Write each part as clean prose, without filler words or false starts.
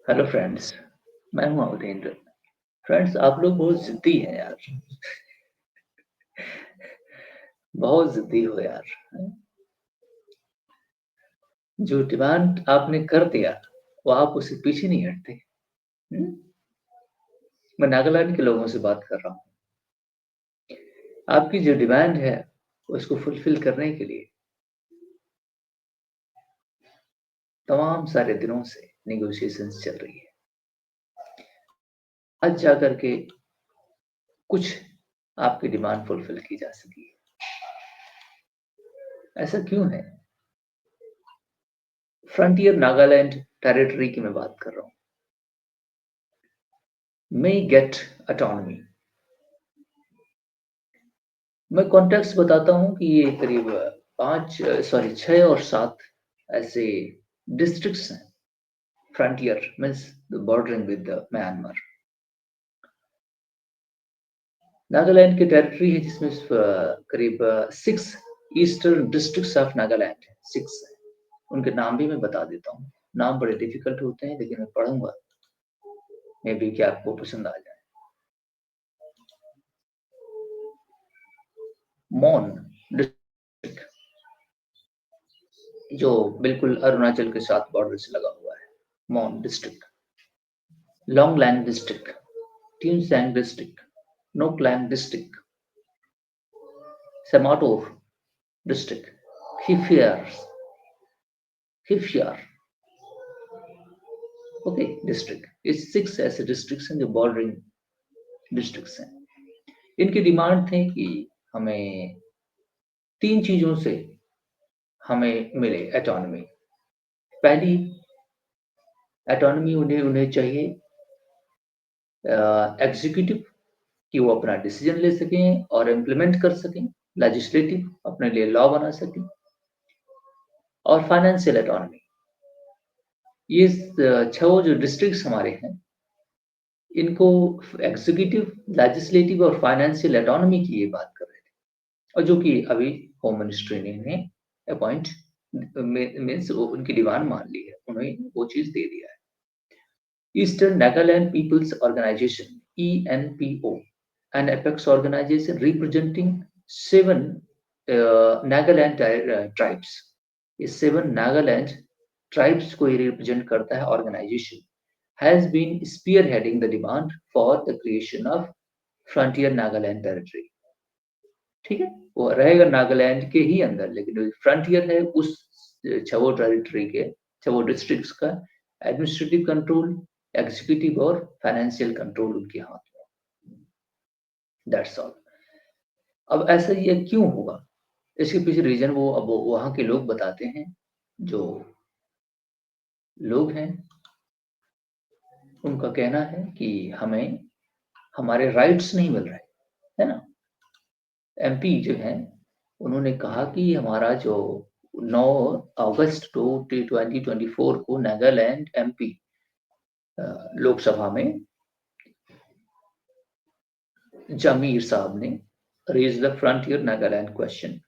Hello friends, मैं हूँ अवधेंद्र। Friends, आप लोग बहुत ज़िद्दी हैं यार, बहुत ज़िद्दी हो यार। जो डिमांड आपने कर दिया, वो आप उससे पीछे नहीं हटते। हुँ? मैं नागालैंड के लोगों से बात कर रहा हूँ। आपकी जो डिमांड है, उसको फुलफ़िल करने के लिए तमाम सारे दिनों से नेगोशिएशंस चल रही है। आज जाकर के कुछ आपकी डिमांड फुलफ़िल की जा सकी है। ऐसा क्यों है? फ्रंटियर नागालैंड टेरिटरी की मैं बात कर रहा हूँ। मे गेट ऑटोनॉमी। मैं कॉन्टेक्स्ट बताता हूँ कि ये करीब 6 और 7 ऐसे डिस्ट्रिक्ट्स हैं, frontier means bordering with Myanmar. Nagaland की टेरिटरी है जिसमें करीब 6 ईस्टर्न डिस्ट्रिक्ट्स ऑफ नागालैंड है, 6 है। उनके नाम भी मैं बता देता हूँ। नाम बड़े डिफिकल्ट होते हैं लेकिन मैं पढ़ूँगा, मे बी कि आपको पसंद आ जाए। मौन डिस्ट्रिक्ट, जो बिल्कुल अरुणाचल के साथ बॉर्डर से लगा हुआ है, Mon district. Longleng district, Tuensang district, Noklak district, सेमाटोर district, Kiphire Kiphire okay district. ये 6 ऐसे डिस्ट्रिक्ट्स हैं जो बॉर्डरिंग डिस्ट्रिक्ट्स हैं। इनकी डिमांड थी कि हमें 3 चीज़ों से हमें मिले ऑटोनॉमी। पहली ऑटोनॉमी उन्हें उन्हें चाहिए एग्जीक्यूटिव, कि वो अपना डिसीजन ले सकें और इम्प्लीमेंट कर सकें, लेजिस्लेटिव अपने लिए लॉ बना सकें, और फाइनेंशियल ऑटोनॉमी। ये 6 जो डिस्ट्रिक्ट्स हमारे हैं, इनको एग्जीक्यूटिव, लेजिस्लेटिव और फाइनेंशियल ऑटोनॉमी की ये बात कर रहे थे, और जो कि अभी होम मिनिस्ट्री ने इन्हें अपॉइंट मीन्स उनकी डिमांड मान ली है, उन्हें वो चीज़ दे दिया है। Eastern Nagaland People's Organization (ENPO), an apex organization representing 7 Nagaland tribes. ये 7 Nagaland tribes को ये represent करता है organization, has been spearheading the demand for the creation of frontier Nagaland territory. ठीक है, वो रहेगा नागालैंड के ही अंदर, लेकिन फ्रंटियर है उस छवो टेरिटरी के, छवो डिस्ट्रिक्ट्स का एडमिनिस्ट्रेटिव कंट्रोल, एग्जीक्यूटिव और फाइनेंशियल कंट्रोल उनके हाथ में। That's all. अब ऐसा ये क्यों होगा? इसके पीछे रीजन वो अब वहाँ के लोग बताते हैं, जो लोग हैं उनका कहना है कि हमें हमारे राइट्स नहीं मिल रहे, है ना? एमपी जो हैं, उन्होंने कहा कि हमारा जो 9 अगस्त 2024 को नागालैंड एमपी लोकसभा में जमीर साहब ने raised the frontier Nagaland question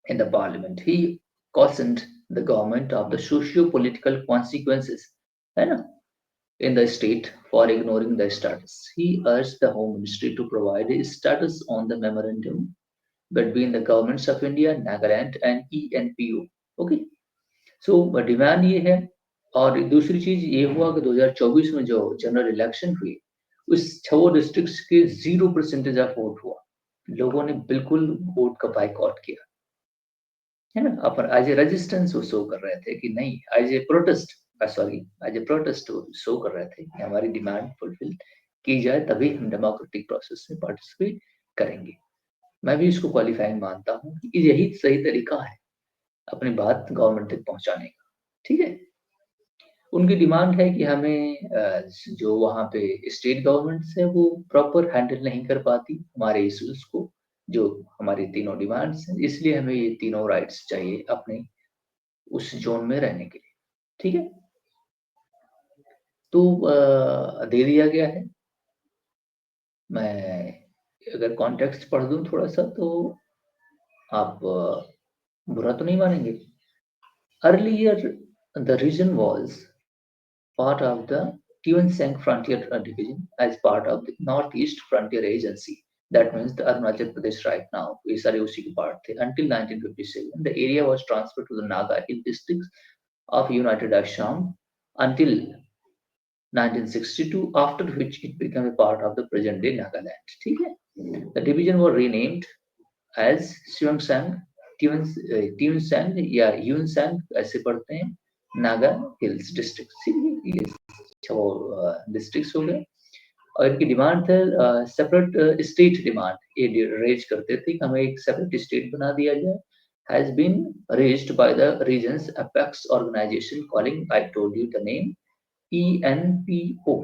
in the parliament. He cautioned the government of the socio-political consequences, है ना, in the state for ignoring the status. He urged the Home Ministry to provide a status on the memorandum between the governments of India, Nagaland and ENPO. Okay, so demand ये है। और दूसरी चीज ये हुआ कि 2024 में जो जनरल इलेक्शन हुई, उस 6 डिस्ट्रिक्ट्स के 0% ऑफ वोट हुआ। लोगों ने बिल्कुल वोट का बाइकआउट किया, है ना? अपन एज ए रेजिस्टेंस वो शो कर रहे थे कि नहीं, as a protest, sorry, as a protest show कर रहे थे कि हमारी डिमांड फुलफिल की जाए, तभी हम डेमोक्रेटिक प्रोसेस में पार्टिसिपेट करेंगे। मैं भी इसको क्वालिफाइंग मानता हूँ कि यही सही तरीका है अपनी बात गवर्नमेंट तक पहुंचाने का। ठीक है, उनकी डिमांड है कि हमें जो वहाँ पे स्टेट गवर्नमेंट्स है वो प्रॉपर हैंडल नहीं कर पाती हमारे इश्यूज को, जो हमारी तीनों डिमांड्स हैं, इसलिए हमें ये तीनों राइट्स चाहिए अपने उस जोन में रहने के लिए। ठीक है, तो दे दिया गया है। मैं अगर कॉन्टेक्स्ट पढ़ दूं थोड़ा सा, तो आप बुरा तो नहीं मानेंगे? Earlier the reason was part of the Tuensang Frontier Division as part of the Northeast Frontier Agency. That means the Arunachal Pradesh right now ये सारे उसी के part थे. Until 1957, the area was transferred to the Naga Hill districts of United Assam until 1962, after which it became a part of the present-day Nagaland. ठीक है? The division was renamed as Seongsang, Tuensang या Yunsang ऐसे पढ़ते हैं, Naga hills district. ये छो districts हो गए. और इनकी डिमांड थे सेपरेट स्टेट डिमांड, ये रेज करते थे कि हमें एक सेपरेट स्टेट बना दिया जाए. Has been raised by the region's apex organization calling, I told you the name, ENPO,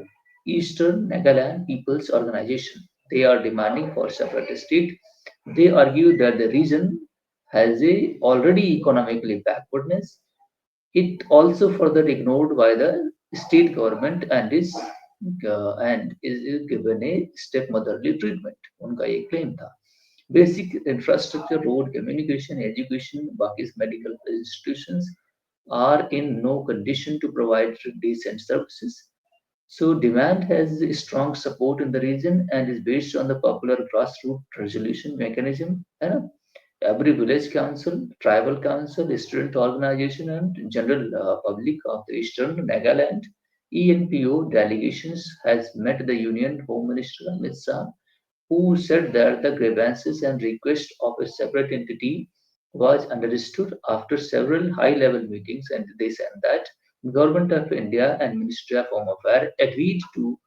Eastern Nagaland People's Organization. They are demanding for separate state. They argue that the region has a already economically backwardness. It also further ignored by the state government and is given a stepmotherly treatment. उनका ये claim था. Basic infrastructure, road, communication, education, बाकी medical institutions are in no condition to provide decent services. So demand has strong support in the region and is based on the popular grassroots resolution mechanism. है ना? Every village council, tribal council, student organization, and general public of the Eastern Nagaland ENPO delegations has met the Union Home Minister Amit Shah, who said that the grievances and request of a separate entity was understood after several high-level meetings, and they said that Government of India and Ministry of Home Affairs agreed to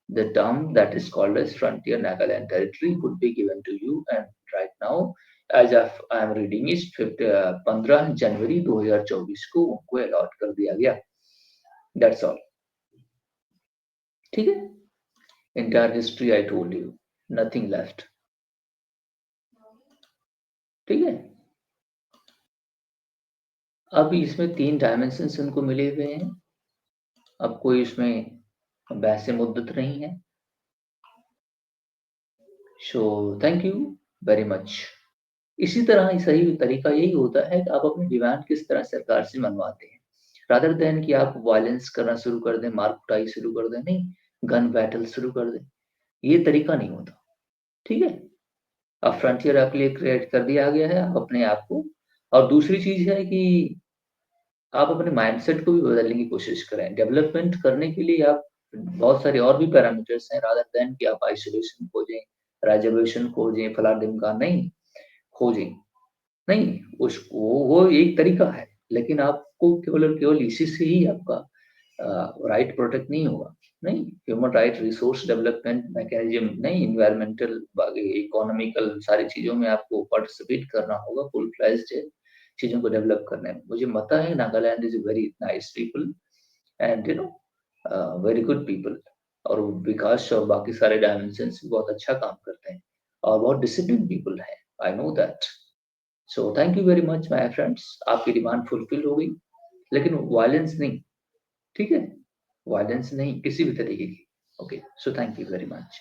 the term that is called as Frontier Nagaland Territory would be given to you, and right now as of I am reading is 15 जनवरी 2024 को उनको allot कर दिया गया. That's all. ठीक है? Entire history I told you. Nothing left. ठीक है? अब इसमें 3 डायमेंशंस उनको मिले हुए हैं. अब कोई इसमें बहस मुद्दत नहीं है. So thank you very much. इसी तरह सही तरीका यही होता है कि आप अपनी डिमांड किस तरह सरकार से मनवाते हैं, रादर देन कि आप वायलेंस करना शुरू कर दें, मार कुटाई शुरू कर दें, नहीं, गन बैटल शुरू कर दें. ये तरीका नहीं होता. ठीक है? अब फ्रंटियर आपके लिए क्रिएट कर दिया गया है, आप अपने आप को. और दूसरी चीज है कि आप अपने माइंडसेट को भी बदलने की कोशिश करें. डेवलपमेंट करने के लिए आप बहुत सारे और भी पैरामीटर्स हैं, रादर देन कि आप आइसोलेशन खोजें, रिजर्वेशन खोजें, फला ढिमका नहीं खोजें. नहीं, उसको वो एक तरीका है, लेकिन आपको केवल और केवल इसी से ही आपका राइट प्रोटेक्ट नहीं होगा. नहीं, human right, resource development mechanism नहीं, इन्वायरमेंटल, इकोनॉमिकल सारी चीजों में आपको पार्टिसिपेट करना होगा फुल फ्लेज्ड चीजों को डेवलप करने में. मुझे पता है Nagaland is very nice people and very good people, और विकास और बाकी सारे डायमेंशंस बहुत अच्छा काम करते हैं और बहुत डिसिप्लिन पीपल है. I know that. So thank you very much my friends. आपकी डिमांड फुलफिल हो गई, लेकिन वायलेंस नहीं. ठीक है? वायलेंस नहीं किसी भी तरीके की. Okay, so thank you very much.